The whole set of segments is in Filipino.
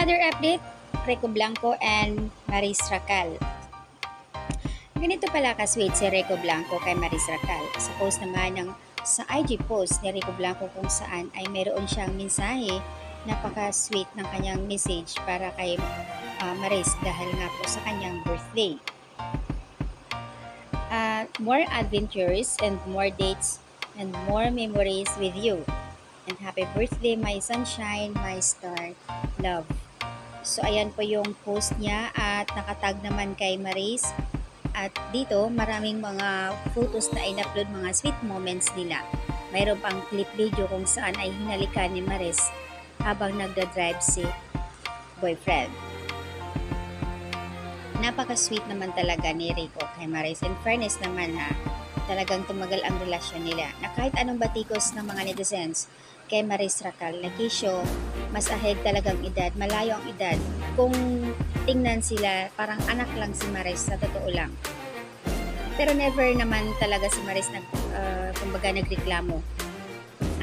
Another update, Rico Blanco and Maris Racal. Ganito pala ka-sweet si Rico Blanco kay Maris Racal. Sa post naman sa IG post ni Rico Blanco kung saan ay mayroon siyang mensahe, napaka-sweet ng kanyang message para kay Maris dahil nga po sa kanyang birthday. More adventures and more dates and more memories with you. And happy birthday, my sunshine, my star, love. So, ayan po yung post niya at nakatag naman kay Maris. At dito, maraming mga photos na in-upload, mga sweet moments nila. Mayroon pang clip video kung saan ay hinalikan ni Maris habang nagda-drive si boyfriend. Napaka-sweet naman talaga ni Rico kay Maris. In fairness naman talagang tumagal ang relasyon nila. Na kahit anong batikos ng mga netizens kay Maris Racal, na Kisho, mas ahead talagang edad, malayo ang edad. Kung tingnan sila, parang anak lang si Maris, sa totoo lang. Pero never naman talaga si Maris kumbaga nagreklamo.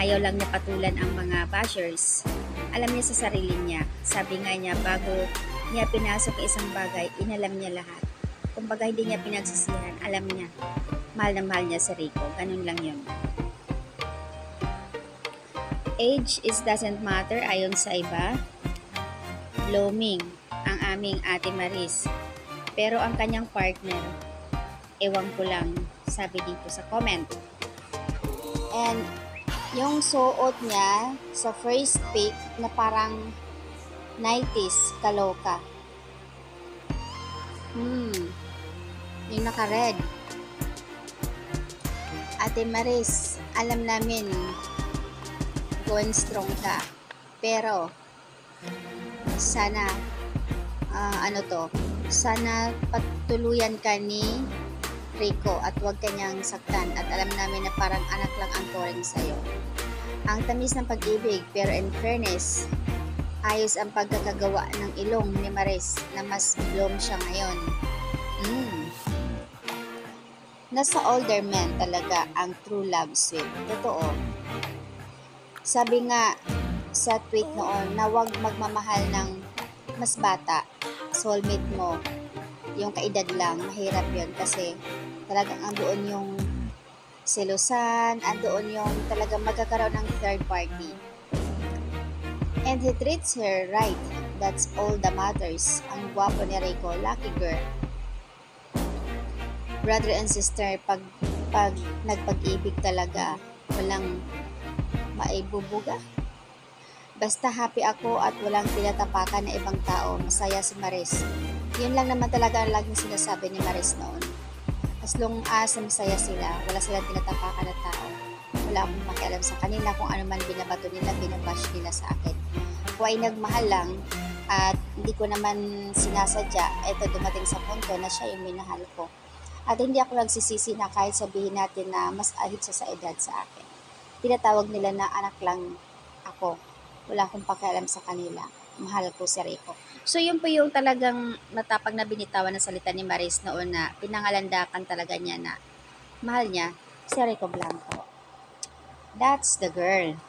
Ayaw lang niya patulan ang mga bashers. Alam niya sa sarili niya. Sabi nga niya, bago niya pinasok isang bagay, inalam niya lahat. Kumbaga hindi niya pinagsisihan, alam niya. Mahal na mahal niya si Rico. Ganun lang yun. Age is doesn't matter ayon sa iba. Blooming ang aming ate Maris. Pero ang kanyang partner, ewan ko lang, sabi dito sa comment. And yung suot niya sa first pic na parang 90s kaloka. Yung naka-red. Ate Maris, alam namin going strong ka. Pero sana sana patuluyan ka ni Rico at huwag kanyang saktan at alam namin na parang anak lang ang turing sa'yo. Ang tamis ng pag-ibig, pero in fairness, ayos ang pagkakagawa ng ilong ni Maris na mas bloom siya ngayon. Nasa older men talaga ang true love sweet. Totoo. Sabi nga sa tweet noon na huwag magmamahal ng mas bata, soulmate mo, yung kaedad lang, mahirap yun kasi talagang andoon yung selusan, andoon yung talagang magkakaroon ng third party. And he treats her right. That's all that matters. Ang gwapo ni Rico, lucky girl. Brother and sister, pag nagpag-ibig talaga, walang maibubuga. Basta happy ako at walang tinatapakan na ibang tao, masaya si Maris. Yun lang naman talaga ang laging sinasabi ni Maris noon. As long as masaya sila, wala silang tinatapakan na tao. Wala akong makialam sa kanila kung ano man binabato nila, binabash nila sa akin. Kung ay nagmahal lang at hindi ko naman sinasadya, eto dumating sa punto na siya yung minahal ko. At hindi ako nagsisisi na kahit sabihin natin na mas ahit siya sa edad sa akin. Tinatawag nila na anak lang ako. Wala akong pakialam sa kanila. Mahal ko si Rico. So yun po yung talagang matapang na binitawan na salita ni Maris noon na pinangalandakan talaga niya na mahal niya si Rico Blanco. That's the girl.